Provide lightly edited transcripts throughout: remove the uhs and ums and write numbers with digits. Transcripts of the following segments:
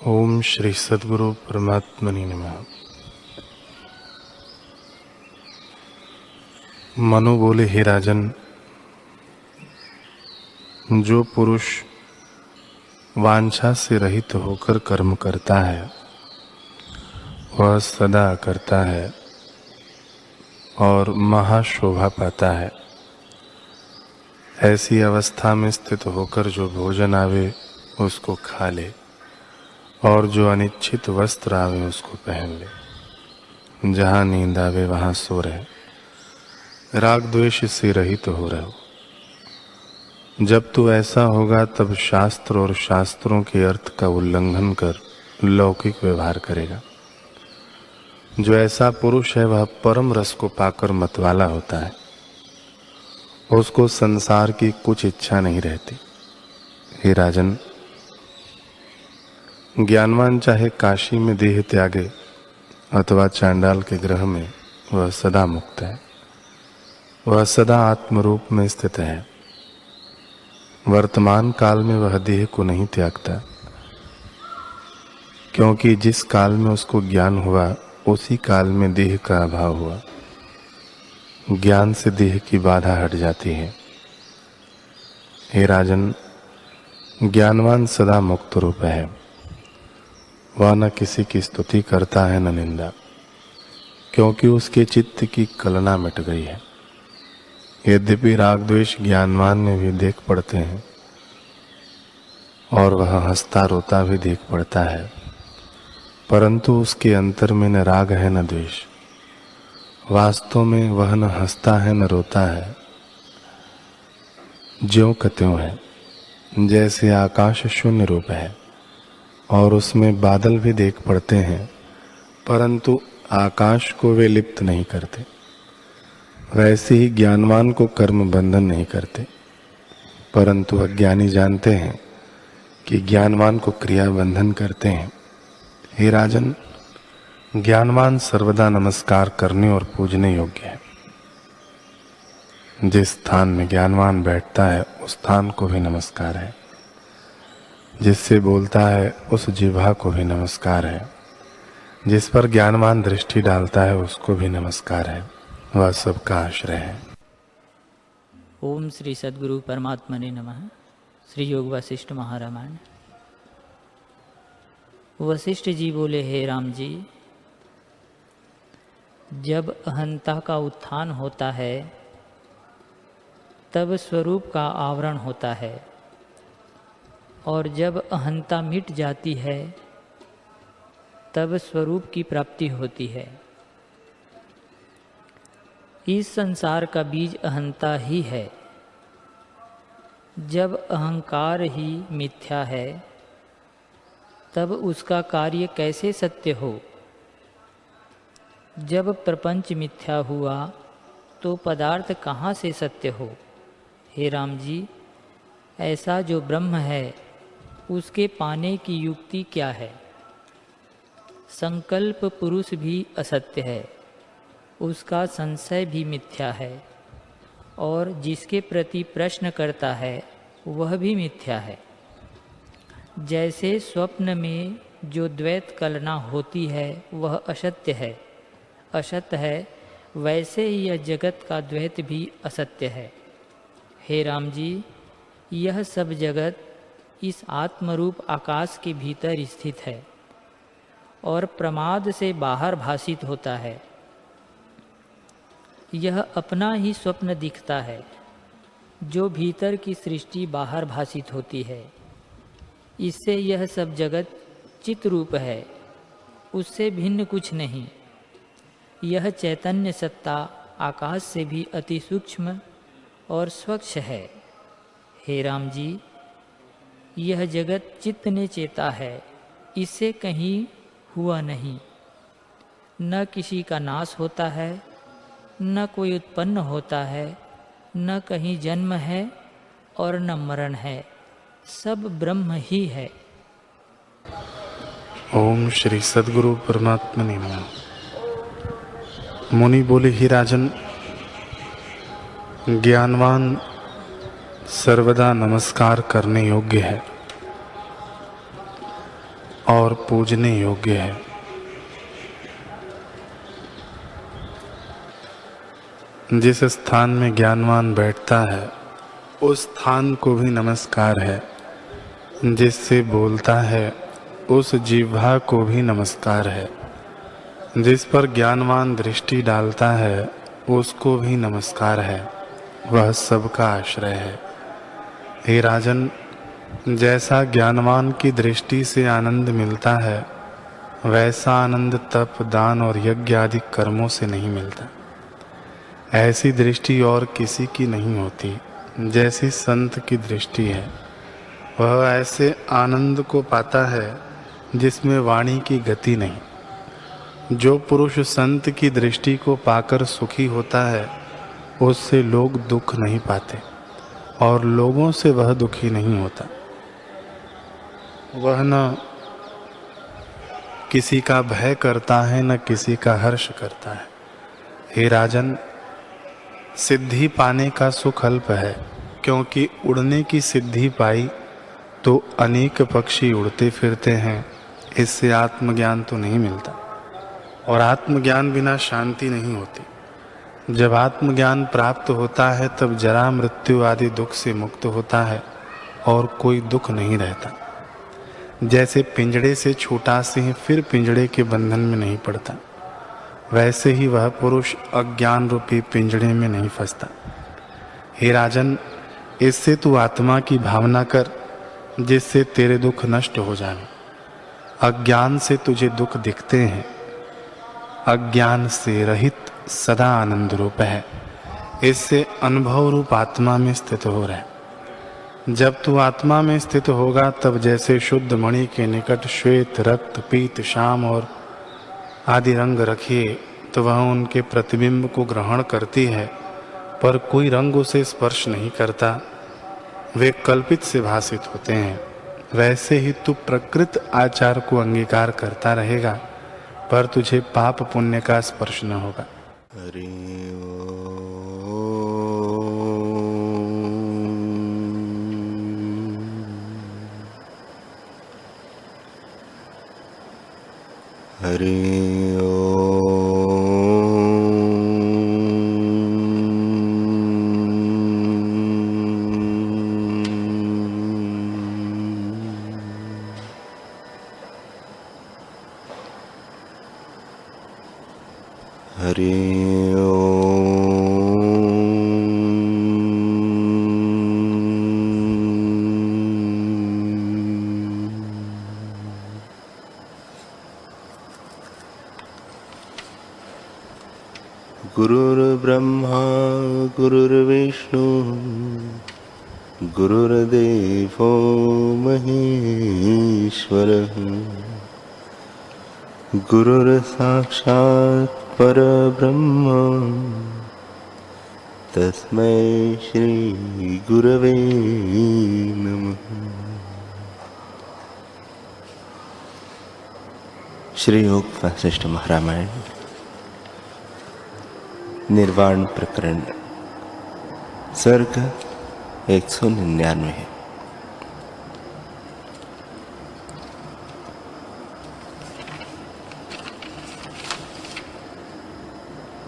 ओम श्री सद्गुरु परमात्मने नमः। मनु बोले, हे राजन, जो पुरुष वांछा से रहित होकर कर्म करता है वह सदा करता है और महाशोभा पाता है। ऐसी अवस्था में स्थित होकर जो भोजन आवे उसको खा ले और जो अनिच्छित वस्त्र आवे उसको पहन ले। जहाँ नींद आवे वहाँ सो रहे, राग द्वेष से रहित हो रहो। जब तू ऐसा होगा तब शास्त्र और शास्त्रों के अर्थ का उल्लंघन कर लौकिक व्यवहार करेगा। जो ऐसा पुरुष है वह परम रस को पाकर मतवाला होता है। उसको संसार की कुछ इच्छा नहीं रहती। हे राजन, ज्ञानवान चाहे काशी में देह त्यागे अथवा चांडाल के ग्रह में, वह सदा मुक्त है। वह सदा आत्मरूप में स्थित है। वर्तमान काल में वह देह को नहीं त्यागता, क्योंकि जिस काल में उसको ज्ञान हुआ उसी काल में देह का अभाव हुआ। ज्ञान से देह की बाधा हट जाती है। हे राजन, ज्ञानवान सदा मुक्त रूप है। वह न किसी की स्तुति करता है न निंदा, क्योंकि उसके चित्त की कलना मिट गई है। यद्यपि राग द्वेष ज्ञानवान में भी देख पड़ते हैं और वह हंसता रोता भी देख पड़ता है, परंतु उसके अंतर में न राग है न द्वेष। वास्तव में वह न हंसता है न रोता है, ज्यों का त्यों है। जैसे आकाश शून्य रूप है और उसमें बादल भी देख पड़ते हैं, परंतु आकाश को वे लिप्त नहीं करते, वैसे ही ज्ञानवान को कर्म बंधन नहीं करते, परंतु अज्ञानी जानते हैं कि ज्ञानवान को क्रिया बंधन करते हैं। हे राजन, ज्ञानवान सर्वदा नमस्कार करने और पूजने योग्य है। जिस स्थान में ज्ञानवान बैठता है उस स्थान को भी नमस्कार है। जिससे बोलता है उस जिह्वा को भी नमस्कार है। जिस पर ज्ञानवान दृष्टि डालता है उसको भी नमस्कार है। वह सबका आश्रय है। ओम श्री सद्गुरु परमात्मने नमः। श्री योग वशिष्ठ महारामायण। वशिष्ठ जी बोले, हे राम जी, जब अहंता का उत्थान होता है तब स्वरूप का आवरण होता है, और जब अहंता मिट जाती है तब स्वरूप की प्राप्ति होती है। इस संसार का बीज अहंता ही है। जब अहंकार ही मिथ्या है तब उसका कार्य कैसे सत्य हो। जब प्रपंच मिथ्या हुआ तो पदार्थ कहाँ से सत्य हो। हे राम जी, ऐसा जो ब्रह्म है उसके पाने की युक्ति क्या है। संकल्प पुरुष भी असत्य है, उसका संशय भी मिथ्या है, और जिसके प्रति प्रश्न करता है वह भी मिथ्या है। जैसे स्वप्न में जो द्वैत कल्पना होती है वह असत्य है, वैसे ही यह जगत का द्वैत भी असत्य है। हे राम जी, यह सब जगत इस आत्मरूप आकाश के भीतर स्थित है और प्रमाद से बाहर भासित होता है। यह अपना ही स्वप्न दिखता है। जो भीतर की सृष्टि बाहर भासित होती है, इससे यह सब जगत चित रूप है, उससे भिन्न कुछ नहीं। यह चैतन्य सत्ता आकाश से भी अति सूक्ष्म और स्वच्छ है। हे राम जी, यह जगत चित्त ने चेता है, इससे कहीं हुआ नहीं। न किसी का नाश होता है, न कोई उत्पन्न होता है, न कहीं जन्म है और न मरण है, सब ब्रह्म ही है। ओम श्री सद्गुरु परमात्मने नमः। मुनि बोले, हे राजन, ज्ञानवान सर्वदा नमस्कार करने योग्य है। और पूजने योग्य है। जिस स्थान में ज्ञानवान बैठता है उस स्थान को भी नमस्कार है। जिससे बोलता है उस जिह्वा को भी नमस्कार है। जिस पर ज्ञानवान दृष्टि डालता है उसको भी नमस्कार है। वह सबका आश्रय है। हे राजन, जैसा ज्ञानवान की दृष्टि से आनंद मिलता है वैसा आनंद तप, दान और यज्ञ आदि कर्मों से नहीं मिलता। ऐसी दृष्टि और किसी की नहीं होती जैसी संत की दृष्टि है। वह ऐसे आनंद को पाता है जिसमें वाणी की गति नहीं। जो पुरुष संत की दृष्टि को पाकर सुखी होता है उससे लोग दुख नहीं पाते और लोगों से वह दुखी नहीं होता। वह न किसी का भय करता है न किसी का हर्ष करता है। हे राजन, सिद्धि पाने का सुख अल्प है, क्योंकि उड़ने की सिद्धि पाई तो अनेक पक्षी उड़ते फिरते हैं। इससे आत्मज्ञान तो नहीं मिलता और आत्मज्ञान बिना शांति नहीं होती। जब आत्मज्ञान प्राप्त होता है तब जरा मृत्यु आदि दुख से मुक्त होता है और कोई दुख नहीं रहता। जैसे पिंजड़े से छूटा सिंह फिर पिंजड़े के बंधन में नहीं पड़ता, वैसे ही वह पुरुष अज्ञान रूपी पिंजड़े में नहीं फंसता। हे राजन, इससे तू आत्मा की भावना कर जिससे तेरे दुख नष्ट हो जाए। अज्ञान से तुझे दुख दिखते हैं, अज्ञान से रहित सदा आनंद रूप है। इससे अनुभव रूप आत्मा में स्थित हो रहे। जब तू आत्मा में स्थित होगा तब जैसे शुद्ध मणि के निकट श्वेत, रक्त, पीत, श्याम और आदि रंग रखिए तो वह उनके प्रतिबिंब को ग्रहण करती है, पर कोई रंग उसे स्पर्श नहीं करता। वे कल्पित से भासित होते हैं। वैसे ही तू प्रकृत आचार को अंगीकार करता रहेगा, पर तुझे पाप पुण्य का स्पर्श न होगा। हरि गुरुर्ब्रह्मा गुरुर्विष्णु गुरुर्देवो महेश्वरः गुरुर्साक्षात् परब्रह्म तस्मै श्री गुरवे नमः। श्री योग वशिष्ठ महारामायण निर्वाण प्रकरण सर्ग 199।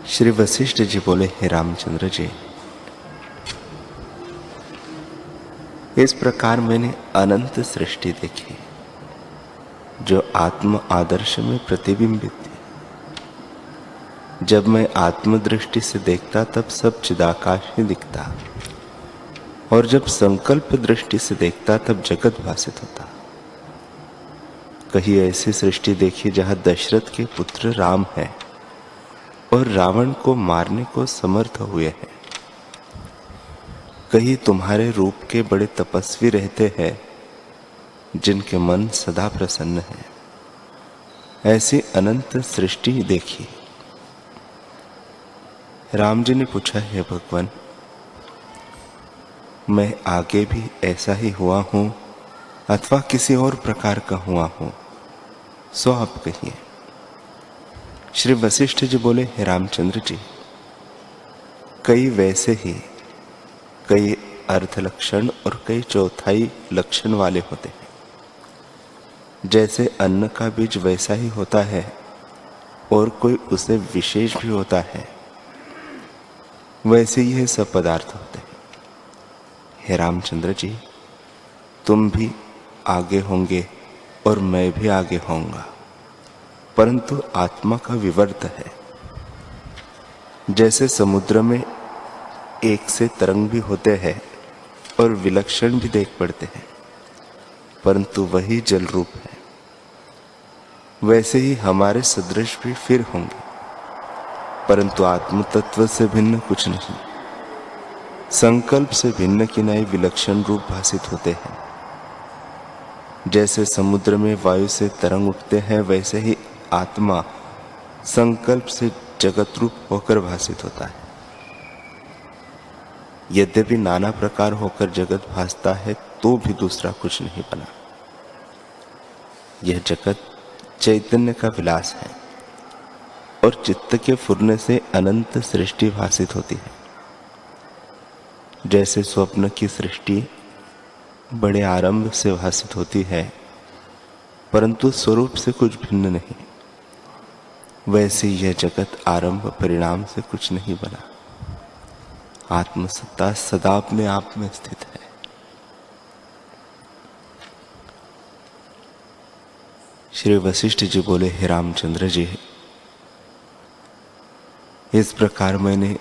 श्री वशिष्ठ जी बोले, हे रामचंद्र जी, इस प्रकार मैंने अनंत सृष्टि देखी जो आत्म आदर्श में प्रतिबिंबित थी। जब मैं आत्मदृष्टि से देखता तब सब चिदाकाश ही दिखता, और जब संकल्प दृष्टि से देखता तब जगत भासित होता। कहीं ऐसी सृष्टि देखी जहां दशरथ के पुत्र राम है और रावण को मारने को समर्थ हुए हैं। कहीं तुम्हारे रूप के बड़े तपस्वी रहते हैं जिनके मन सदा प्रसन्न है। ऐसी अनंत सृष्टि देखी। राम जी ने पूछा, हे भगवान, मैं आगे भी ऐसा ही हुआ हूं अथवा किसी और प्रकार का हुआ हूं, सो आप कहिए। श्री वशिष्ठ जी बोले, हे रामचंद्र जी, कई वैसे ही कई अर्ध लक्षण और कई चौथाई लक्षण वाले होते हैं। जैसे अन्न का बीज वैसा ही होता है और कोई उसे विशेष भी होता है, वैसे ही ये सब पदार्थ होते हैं। हे रामचंद्र जी, तुम भी आगे होंगे और मैं भी आगे होऊंगा, परंतु आत्मा का विवर्त है। जैसे समुद्र में एक से तरंग भी होते हैं और विलक्षण भी देख पड़ते हैं, परंतु वही जल रूप है, वैसे ही हमारे सदृश भी फिर होंगे, परंतु आत्म तत्व से भिन्न कुछ नहीं। संकल्प से भिन्न किनाई विलक्षण रूप भासित होते हैं। जैसे समुद्र में वायु से तरंग उठते हैं, वैसे ही आत्मा संकल्प से जगत रूप होकर भासित होता है। यद्यपि नाना प्रकार होकर जगत भासता है, तो भी दूसरा कुछ नहीं बना। यह जगत चैतन्य का विलास है और चित्त के फुरने से अनंत सृष्टि भासित होती है। जैसे स्वप्न की सृष्टि बड़े आरंभ से भासित होती है, परंतु स्वरूप से कुछ भिन्न नहीं, वैसे यह जगत आरंभ परिणाम से कुछ नहीं बना। आत्मसत्ता सदा अपने आप में स्थित है। श्री वशिष्ठ जी बोले, हे रामचंद्र जी, इस प्रकार मैंने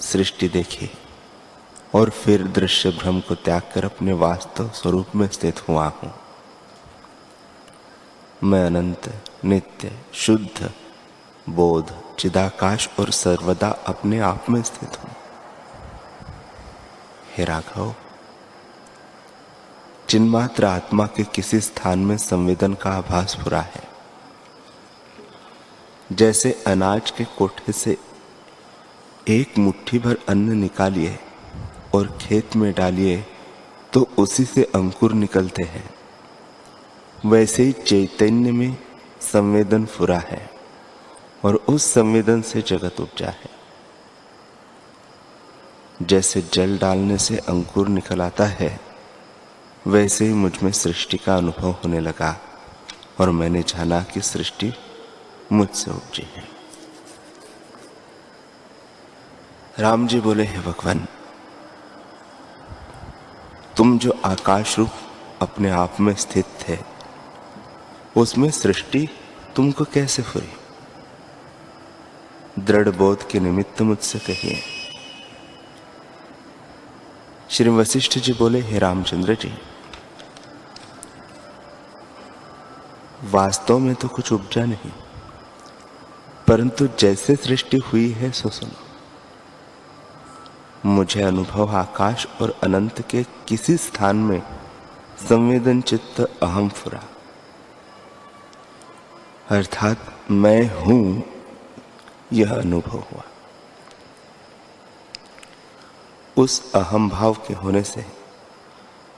सृष्टि देखी और फिर दृश्य भ्रम को त्याग कर अपने वास्तव स्वरूप में स्थित हुआ हूं। मैं अनंत, नित्य, शुद्ध, बोध, चिदाकाश और सर्वदा अपने आप में स्थित हूं। हे राघव, चिन्मात्र आत्मा के किसी स्थान में संवेदन का आभास हो रहा है। जैसे अनाज के कोठे से एक मुट्ठी भर अन्न निकालिए और खेत में डालिए तो उसी से अंकुर निकलते हैं, वैसे ही चैतन्य में संवेदन फुरा है और उस संवेदन से जगत उपजा है। जैसे जल डालने से अंकुर निकल आता है, वैसे ही मुझ में सृष्टि का अनुभव होने लगा और मैंने जाना कि सृष्टि मुझसे उपजी है। राम जी बोले, हे भगवान, तुम जो आकाश रूप अपने आप में स्थित थे, उसमें सृष्टि तुमको कैसे फुरी? दृढ़ बोध के निमित्त मुझसे कहिए। श्री वशिष्ठ जी बोले, हे रामचंद्र जी, वास्तव में तो कुछ उपजा नहीं, परंतु जैसे सृष्टि हुई है सो सुनो। मुझे अनुभव आकाश और अनंत के किसी स्थान में संवेदन चित्त अहम फुरा, अर्थात मैं हूं, यह अनुभव हुआ। उस अहम भाव के होने से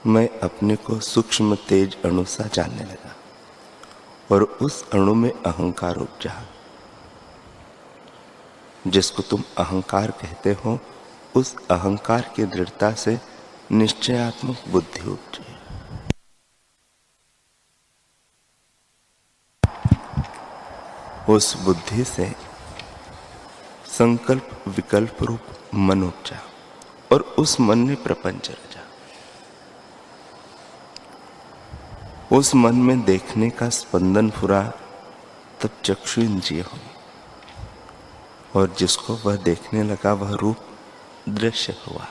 मैं अपने को सूक्ष्म तेज अणु सा जानने लगा और उस अणु में अहंकार उपजा। जिसको तुम अहंकार कहते हो, उस अहंकार की दृढ़ता से निश्चयात्मक बुद्धि उपजी। उस बुद्धि से संकल्प विकल्प रूप मन उपजा और उस मन ने प्रपंच रचा। उस मन में देखने का स्पंदन फुरा, तब चक्षु इंद्रिय हुई और जिसको वह देखने लगा वह रूप दृश्य हुआ।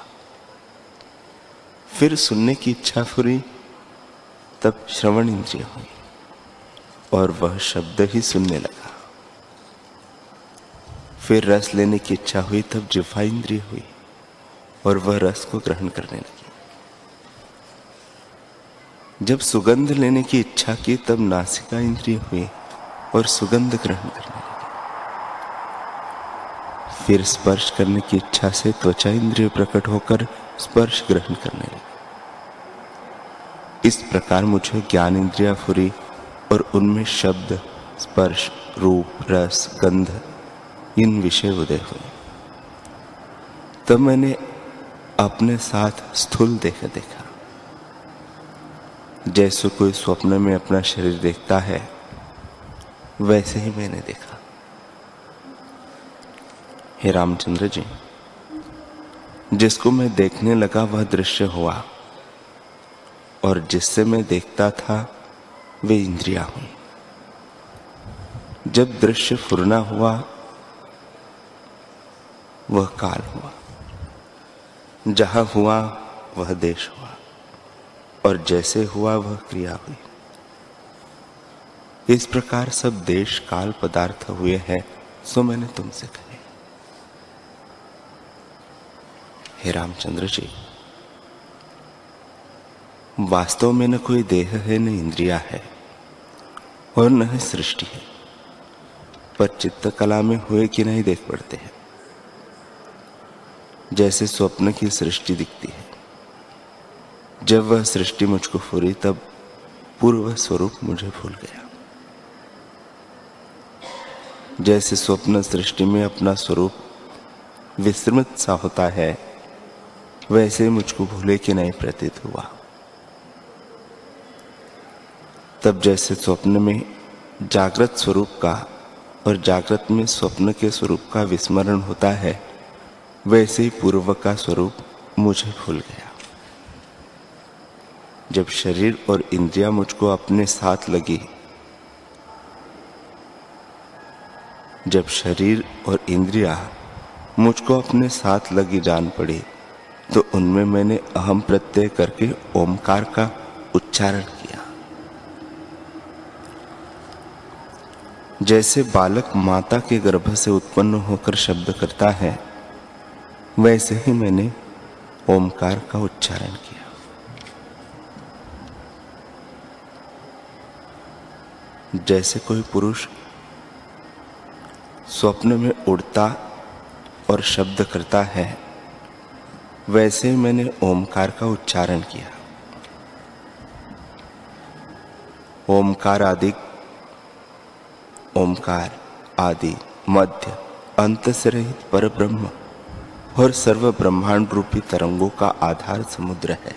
फिर सुनने की इच्छा फुरी, तब श्रवण इंद्रिय हुई और वह शब्द ही सुनने लगा। फिर रस लेने की इच्छा हुई, तब जिह्वा इंद्रिय हुई और वह रस को ग्रहण करने लगी। जब सुगंध लेने की इच्छा की, तब नासिका इंद्रिय हुई और सुगंध ग्रहण करने लगी। फिर स्पर्श करने की इच्छा से त्वचा इंद्रिय प्रकट होकर स्पर्श ग्रहण करने लगी। इस प्रकार मुझे ज्ञान इंद्रिया फुरी और उनमें शब्द, स्पर्श, रूप, रस, गंध इन विषय उदय हुए। तब मैंने अपने साथ स्थूल देखा। जैसे कोई स्वप्न में अपना शरीर देखता है, वैसे ही मैंने देखा। हे रामचंद्र जी, जिसको मैं देखने लगा वह दृश्य हुआ, और जिससे मैं देखता था वे इंद्रियां हुई। जब दृश्य फुरना हुआ वह काल हुआ, जहां हुआ वह देश हुआ, और जैसे हुआ वह क्रिया हुई। इस प्रकार सब देश काल पदार्थ हुए हैं, सो मैंने तुमसे कहे। हे रामचंद्र जी, वास्तव में न कोई देह है, न इंद्रिया है, और न ही सृष्टि है, पर चित्त कला में हुए कि नहीं देख पड़ते हैं। जैसे स्वप्न की सृष्टि दिखती है, जब वह सृष्टि मुझको फुरी तब पूर्व स्वरूप मुझे भूल गया। जैसे स्वप्न सृष्टि में अपना स्वरूप विस्मृत सा होता है, वैसे मुझको भूले कि नहीं प्रतीत हुआ। तब जैसे स्वप्न में जागृत स्वरूप का और जागृत में स्वप्न के स्वरूप का विस्मरण होता है, वैसे ही पूर्व का स्वरूप मुझे भूल गया। जब शरीर और इंद्रियां मुझको अपने साथ लगी, जब शरीर और इंद्रियां मुझको अपने साथ लगी जान पड़ी, तो उनमें मैंने अहम प्रत्यय करके ओमकार का उच्चारण किया। जैसे बालक माता के गर्भ से उत्पन्न होकर शब्द करता है, वैसे ही मैंने ओमकार का उच्चारण किया। जैसे कोई पुरुष स्वप्न में उड़ता और शब्द करता है, वैसे ही मैंने ओमकार का उच्चारण किया। ओमकार आदि मध्य अंत से रहित पर ब्रह्म और सर्व ब्रह्मांड रूपी तरंगों का आधार समुद्र है।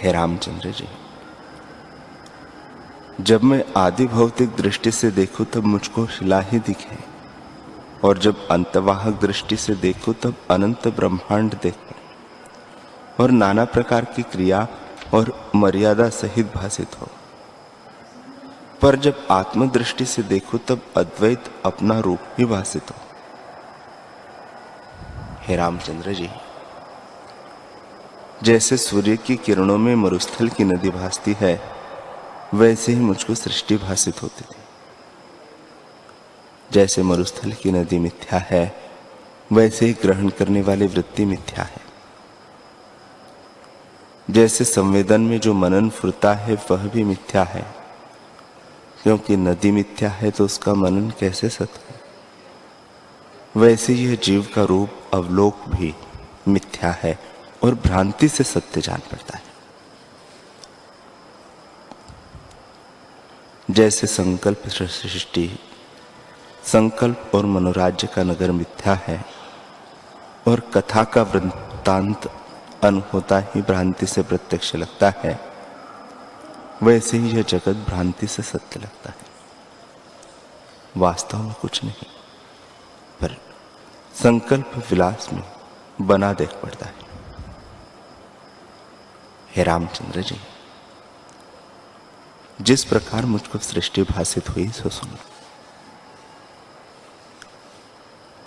हे रामचंद्र जी, जब मैं आदि भौतिक दृष्टि से देखूं तब मुझको शिला ही दिखे, और जब अंतवाहक दृष्टि से देखूं तब अनंत ब्रह्मांड देखूं, और नाना प्रकार की क्रिया और मर्यादा सहित भासित हो। पर जब आत्मदृष्टि से देखूं तब अद्वैत अपना रूप ही भासित हो। हे रामचंद्र जी, जैसे सूर्य की किरणों में मरुस्थल की नदी भासती है, वैसे ही मुझको सृष्टि भासित होती थी। जैसे मरुस्थल की नदी मिथ्या है, वैसे ही ग्रहण करने वाली वृत्ति मिथ्या है। जैसे संवेदन में जो मनन फुरता है वह भी मिथ्या है, क्योंकि नदी मिथ्या है तो उसका मनन कैसे सत्य है। वैसे यह जीव का रूप अवलोक भी मिथ्या है और भ्रांति से सत्य जान पड़ता है। जैसे संकल्प सृष्टि, संकल्प और मनोराज्य का नगर मिथ्या है और कथा का वृत्तांत होता ही भ्रांति से प्रत्यक्ष लगता है, वैसे ही यह जगत भ्रांति से सत्य लगता है। वास्तव में कुछ नहीं, पर संकल्प विलास में बना देख पड़ता है। हे रामचंद्र जी, जिस प्रकार मुझको सृष्टि भासित हुई सो सुनो।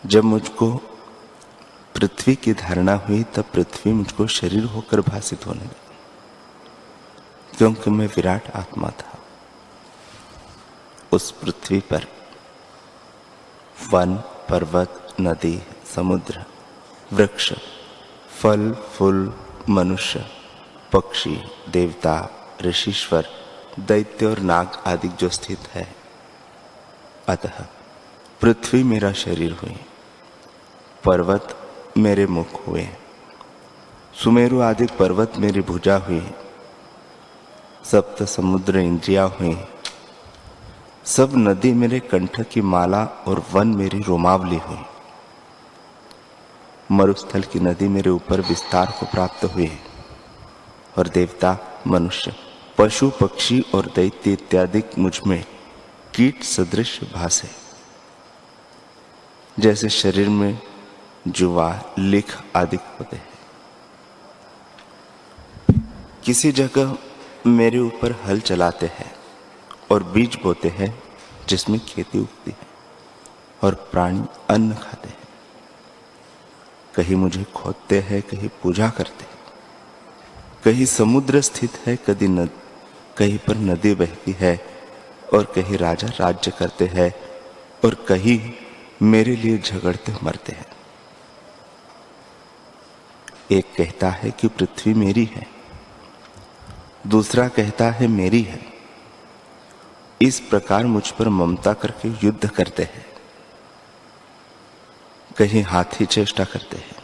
जब मुझको पृथ्वी की धारणा हुई तब पृथ्वी मुझको शरीर होकर भासित होने लगी, क्योंकि मैं विराट आत्मा था। उस पृथ्वी पर वन, पर्वत, नदी, समुद्र, वृक्ष, फल, फूल, मनुष्य, पक्षी, देवता, ऋषीश्वर, दैत्य और नाग आदि जो स्थित है, अतः पृथ्वी मेरा शरीर हुई, पर्वत मेरे मुख हुए, सुमेरु आदि पर्वत मेरी भुजा हुई, सप्त समुद्र इंद्रिया हुई, सब नदी मेरे कंठ की माला और वन मेरी रोमावली हुई। मरुस्थल की नदी मेरे ऊपर विस्तार को प्राप्त हुई और देवता, मनुष्य, पशु, पक्षी और दैत्य इत्यादि मुझ में कीट सदृश भासे। जैसे शरीर में जुवा, लिख आदि होते हैं। किसी जगह मेरे ऊपर हल चलाते हैं और बीज बोते हैं जिसमें खेती उगती है और प्राणी अन्न खाते हैं। कहीं मुझे खोदते हैं, कहीं पूजा करते हैं। कहीं समुद्र स्थित है, कहीं पर नदी बहती है और कहीं राजा राज्य करते हैं और कहीं मेरे लिए झगड़ते मरते हैं। एक कहता है कि पृथ्वी मेरी है, दूसरा कहता है मेरी है। इस प्रकार मुझ पर ममता करके युद्ध करते हैं। कहीं हाथी चेष्टा करते हैं,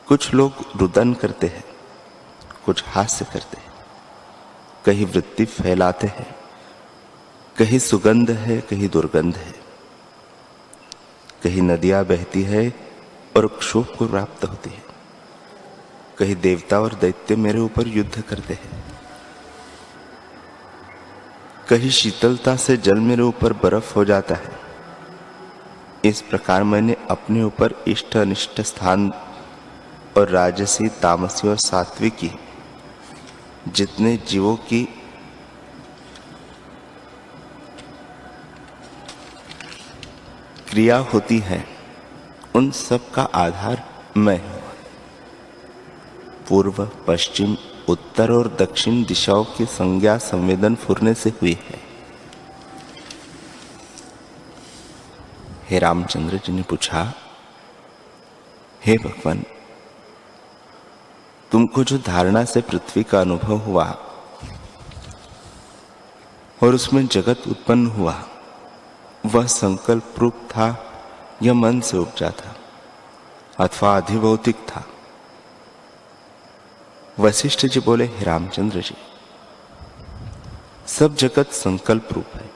कुछ लोग रुदन करते हैं, कुछ हास्य करते हैं। कहीं वृत्ति फैलाते हैं, कहीं सुगंध है, कहीं दुर्गंध है। कहीं नदियां बहती है और क्षोभ को प्राप्त होती है। कहीं देवता और दैत्य मेरे ऊपर युद्ध करते हैं। कहीं शीतलता से जल मेरे ऊपर बर्फ हो जाता है। इस प्रकार मैंने अपने ऊपर इष्ट अनिष्ट स्थान और राजसी, तामसी और सात्विकी जितने जीवों की क्रिया होती है, उन सब का आधार मैं हूं। पूर्व, पश्चिम, उत्तर और दक्षिण दिशाओं की संज्ञा संवेदन फुरने से हुई है। हे रामचंद्र जी ने पूछा, हे भगवान, तुमको जो धारणा से पृथ्वी का अनुभव हुआ और उसमें जगत उत्पन्न हुआ, वह संकल्प रूप था या मन से उपजा था अथवा अधिभौतिक था? वशिष्ठ जी बोले, हे रामचंद्र जी, सब जगत संकल्प रूप है,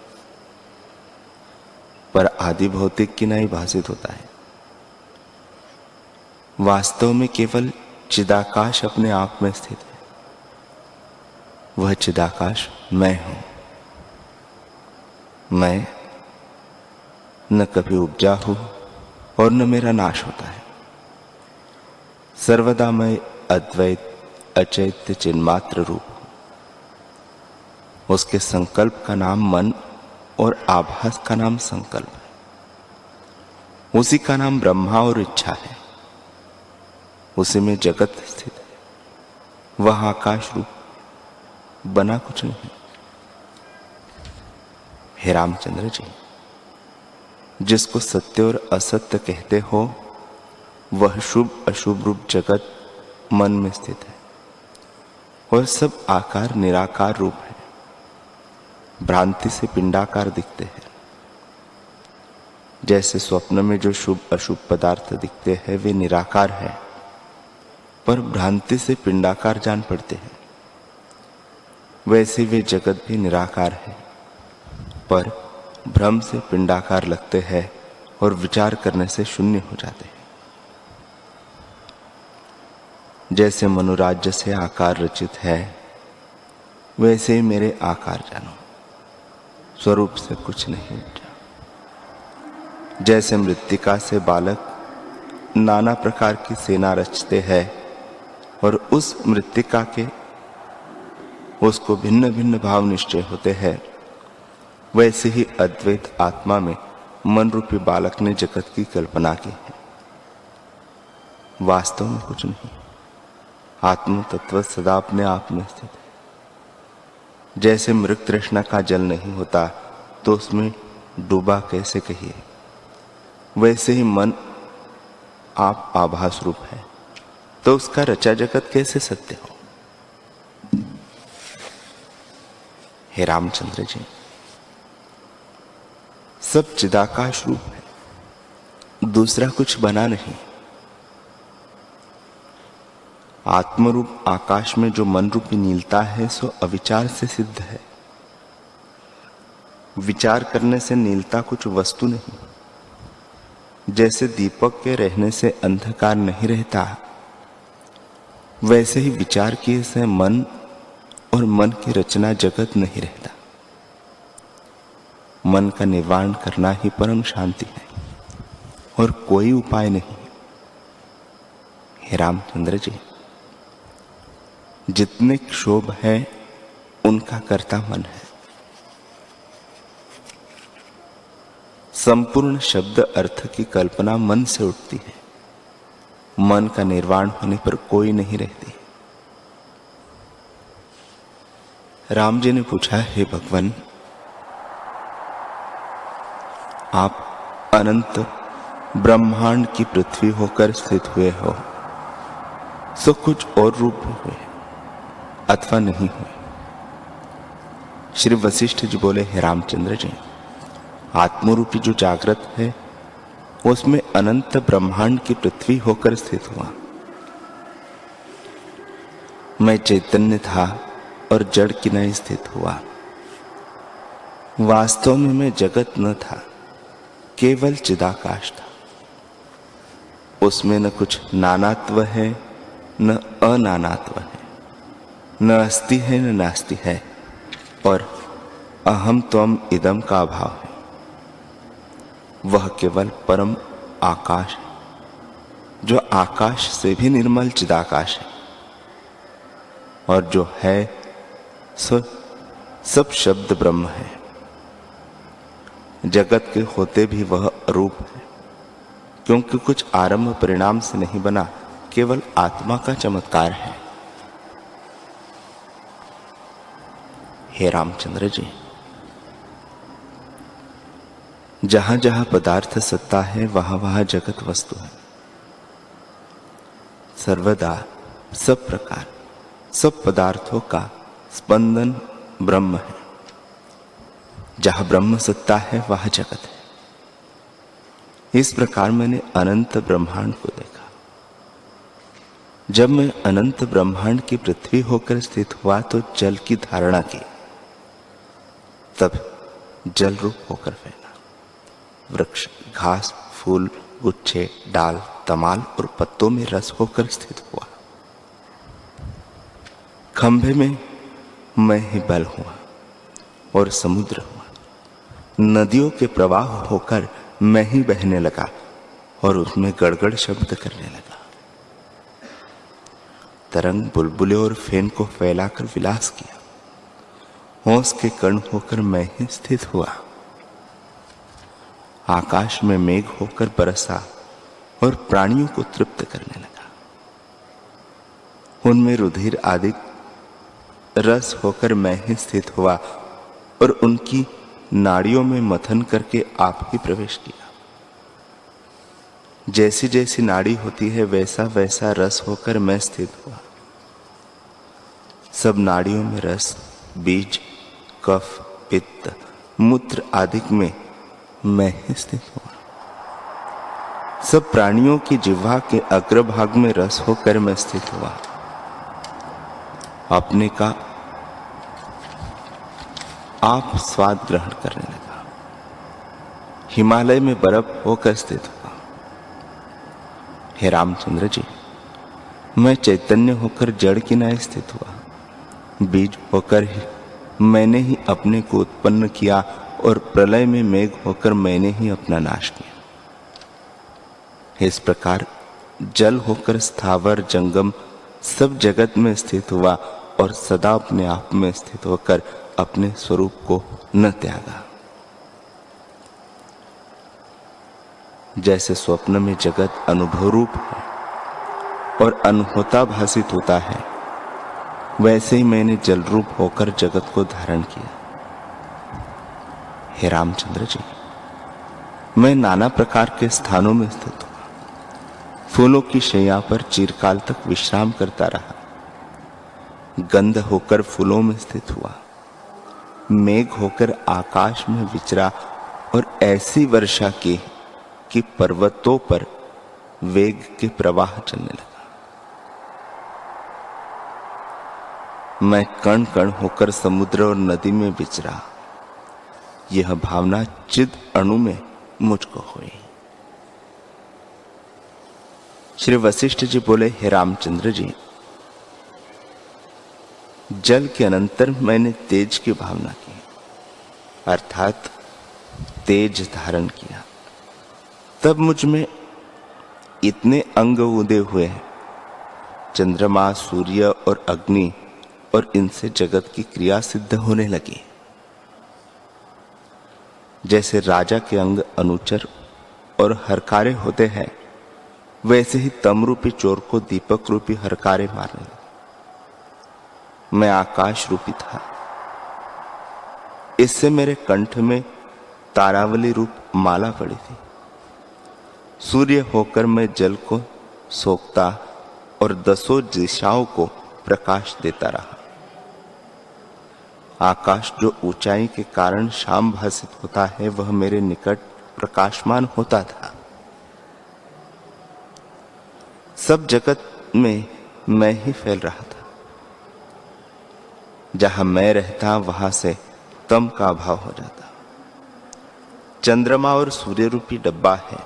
पर आदि भौतिक की नहीं भाषित होता है। वास्तव में केवल चिदाकाश अपने आप में स्थित है। वह चिदाकाश मैं हूं। मैं न कभी उपजा हूं और न मेरा नाश होता है। सर्वदा मैं अद्वैत, अचैत्य, चिन्मात्र रूप हूं। उसके संकल्प का नाम मन और आभास का नाम संकल्प है। उसी का नाम ब्रह्मा और इच्छा है। उसी में जगत स्थित है। वह आकाश रूप, बना कुछ नहीं। हे रामचंद्र जी, जिसको सत्य और असत्य कहते हो, वह शुभ अशुभ रूप जगत मन में स्थित है और सब आकार निराकार रूप है। भ्रांति से पिंडाकार दिखते हैं। जैसे स्वप्न में जो शुभ अशुभ पदार्थ दिखते हैं वे निराकार है, पर भ्रांति से पिंडाकार जान पड़ते हैं। वैसे वे जगत भी निराकार है, पर भ्रम से पिंडाकार लगते हैं और विचार करने से शून्य हो जाते हैं। जैसे मनुराज्य से आकार रचित है, वैसे ही मेरे आकार जानो, स्वरूप से कुछ नहीं उपजा। जैसे मृत्तिका से बालक नाना प्रकार की सेना रचते हैं और उस मृत्तिका के उसको भिन्न भिन्न भाव निश्चय होते हैं, वैसे ही अद्वैत आत्मा में मन रूपी बालक ने जगत की कल्पना की है। वास्तव में कुछ नहीं। आत्म तत्व सदा अपने आप में स्थित है। जैसे मृग तृष्णा का जल नहीं होता तो उसमें डूबा कैसे कहिए, वैसे ही मन आप आभास रूप है, तो उसका रचा जगत कैसे सत्य हो? हे रामचंद्र जी, सब चिदाकाश रूप है, दूसरा कुछ बना नहीं। आत्मरूप आकाश में जो मन रूपी नीलता है सो अविचार से सिद्ध है। विचार करने से नीलता कुछ वस्तु नहीं। जैसे दीपक के रहने से अंधकार नहीं रहता, वैसे ही विचार किए से मन और मन की रचना जगत नहीं रहता। मन का निर्वाण करना ही परम शांति है और कोई उपाय नहीं। हे रामचंद्र जी, जितने क्षोभ है उनका कर्ता मन है। संपूर्ण शब्द अर्थ की कल्पना मन से उठती है। मन का निर्वाण होने पर कोई नहीं रहती। राम जी ने पूछा, हे भगवान, आप अनंत ब्रह्मांड की पृथ्वी होकर स्थित हुए हो, सो कुछ और रूप में हुए अथवा नहीं हुए? श्री वशिष्ठ जी बोले, हे रामचंद्र जी, आत्मरूपी जो जागृत है उसमें अनंत ब्रह्मांड की पृथ्वी होकर स्थित हुआ। मैं चैतन्य था और जड़ की नहीं स्थित हुआ। वास्तव में मैं जगत न था, केवल चिदाकाश था। उसमें न कुछ नानात्व है न अनानात्व है, न अस्ति है न नास्ति है, और अहम त्वम इदम का अभाव है। वह केवल परम आकाश है, जो आकाश से भी निर्मल चिदाकाश है, और जो है सब शब्द ब्रह्म है। जगत के होते भी वह अरूप है, क्योंकि कुछ आरंभ परिणाम से नहीं बना, केवल आत्मा का चमत्कार है। हे रामचंद्र जी, जहां जहां पदार्थ सत्ता है वहां वहां जगत वस्तु है। सर्वदा सब प्रकार सब पदार्थों का स्पंदन ब्रह्म है। जहां ब्रह्म सत्ता है वहां जगत है। इस प्रकार मैंने अनंत ब्रह्मांड को देखा। जब मैं अनंत ब्रह्मांड की पृथ्वी होकर स्थित हुआ तो जल की धारणा की, तब जल रूप होकर फैला। वृक्ष, घास, फूल, गुच्छे, डाल, तमाल और पत्तों में रस होकर स्थित हुआ। खंभे में मैं ही बल हुआ और समुद्र हुआ। नदियों के प्रवाह होकर मैं ही बहने लगा और उसमें गड़गड़ शब्द करने लगा। तरंग, बुलबुले और फेन को फैलाकर विलास किया। होंस के कण होकर मैं ही स्थित हुआ। आकाश में मेघ होकर बरसा और प्राणियों को तृप्त करने लगा। उनमें रुधिर आदि रस होकर मैं ही स्थित हुआ और उनकी नाड़ियों में मथन करके आप ही प्रवेश किया। जैसी जैसी नाड़ी होती है वैसा वैसा रस होकर मैं स्थित हुआ। सब नाड़ियों में रस, बीज, कफ, पित्त, मूत्र आदि में मैं ही स्थित हुआ। सब प्राणियों की जिह्वा के अग्रभाग में रस होकर मैं स्थित हुआ। अपने का आप स्वाद ग्रहण करने लगा। हिमालय में बर्फ होकर स्थित हुआ। हे रामचंद्र जी, मैं चैतन्य होकर जड़ की नाय स्थित हुआ। बीज होकर ही मैंने ही अपने को उत्पन्न किया और प्रलय में मेघ होकर मैंने ही अपना नाश किया। इस प्रकार जल होकर स्थावर जंगम सब जगत में स्थित हुआ और सदा अपने आप में स्थित होकर अपने स्वरूप को न त्यागा। जैसे स्वप्न में जगत अनुभव रूप है और अनहोता भासित होता है, वैसे ही मैंने जल रूप होकर जगत को धारण किया। हे रामचंद्र जी, मैं नाना प्रकार के स्थानों में स्थित हुआ। फूलों की शैया पर चिरकाल तक विश्राम करता रहा। गंध होकर फूलों में स्थित हुआ। मेघ होकर आकाश में विचरा और ऐसी वर्षा की कि पर्वतों पर वेग के प्रवाह चलने लगा। मैं कण कण होकर समुद्र और नदी में विचरा। यह भावना चिद अणु में मुझको हुई। श्री वशिष्ठ जी बोले, हे रामचंद्र जी, जल के अनंतर मैंने तेज की भावना की, अर्थात तेज धारण किया। तब मुझ में इतने अंग उदय हुए, चंद्रमा, सूर्य और अग्नि, और इनसे जगत की क्रिया सिद्ध होने लगी। जैसे राजा के अंग अनुचर और हरकारे होते हैं, वैसे ही तम रूपी चोर को दीपक रूपी हरकारे मारने लगे। मैं आकाश रूपी था। इससे मेरे कंठ में तारावली रूप माला पड़ी थी। सूर्य होकर मैं जल को सोखता और 10 दिशाओं को प्रकाश देता रहा। आकाश जो ऊंचाई के कारण शाम भासित होता है, वह मेरे निकट प्रकाशमान होता था। सब जगत में मैं ही फैल रहा था। जहां मैं रहता वहां से तम का अभाव हो जाता। चंद्रमा और सूर्य रूपी डब्बा है,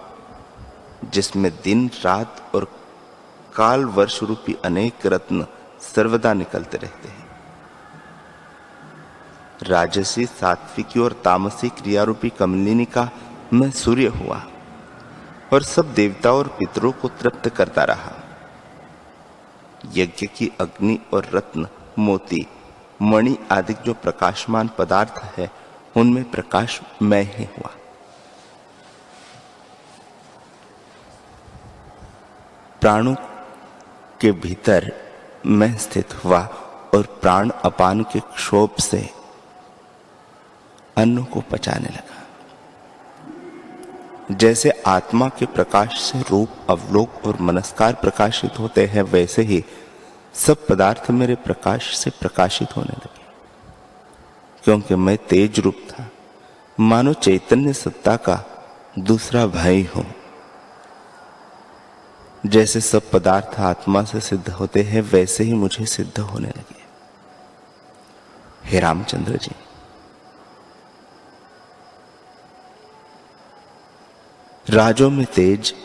जिसमें दिन रात और काल वर्ष रूपी अनेक रत्न सर्वदा निकलते रहते हैं। राजसी, सात्विकी और तामसी क्रिया रूपी कमलिनी का मैं सूर्य हुआ और सब देवताओं और पितरों को तृप्त करता रहा। यज्ञ की अग्नि और रत्न, मोती, मणि आदि जो प्रकाशमान पदार्थ है, उनमें प्रकाश मैं ही हुआ। प्राणों के भीतर मैं स्थित हुआ और प्राण अपान के क्षोभ से अन्न को पचाने लगा। जैसे आत्मा के प्रकाश से रूप, अवलोक और मनस्कार प्रकाशित होते हैं, वैसे ही सब पदार्थ मेरे प्रकाश से प्रकाशित होने लगे। क्योंकि मैं तेज रूप था, मानो चैतन्य सत्ता का दूसरा भाई हूं। जैसे सब पदार्थ आत्मा से सिद्ध होते हैं, वैसे ही मुझे सिद्ध होने लगे। हे रामचंद्र जी, राजों में तेज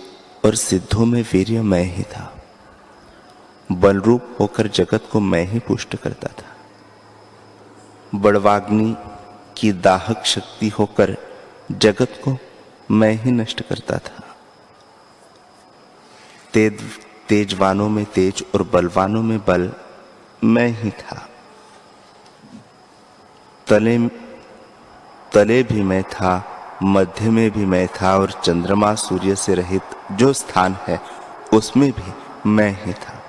और सिद्धों में वीर्य मैं ही था। बलरूप होकर जगत को मैं ही पुष्ट करता था। बड़वाग्नि की दाहक शक्ति होकर जगत को मैं ही नष्ट करता था। तेजवानों में तेज और बलवानों में बल मैं ही था। तले भी मैं था, मध्य में भी मैं था, और चंद्रमा सूर्य से रहित जो स्थान है उसमें भी मैं ही था।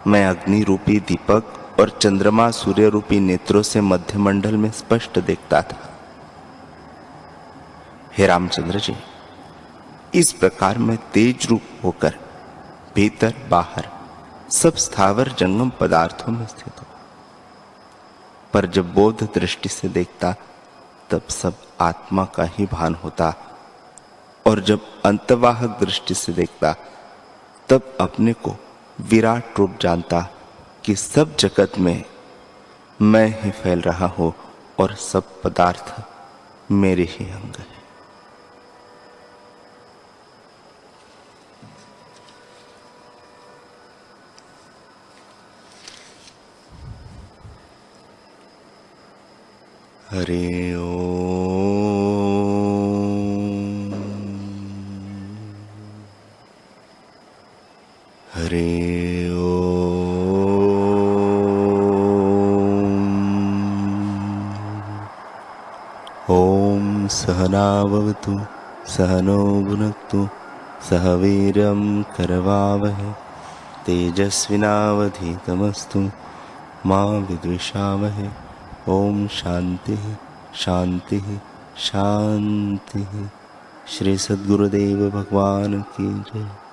मैं अग्नि रूपी दीपक और चंद्रमा सूर्य रूपी नेत्रों से मध्य मंडल में स्पष्ट देखता था। हे रामचंद्र जी, इस प्रकार मैं तेज रूप होकर भीतर बाहर सब स्थावर जंगम पदार्थों में स्थित हूं। पर जब बोध दृष्टि से देखता, तब सब आत्मा का ही भान होता, और जब अंतवाहक दृष्टि से देखता, तब अपने को विराट रूप जानता कि सब जगत में मैं ही फैल रहा हूं और सब पदार्थ मेरे ही अंग हैं। हरि ओम। हरि ओम। ओम सहना भवतु, सहनो भुनक्तु, सह वीर्यं करवावहै, तेजस्विनावधीतमस्तु मा विद्विषावहै। ओम शांति शांति शांति। श्री सद्गुरुदेव भगवान की जय।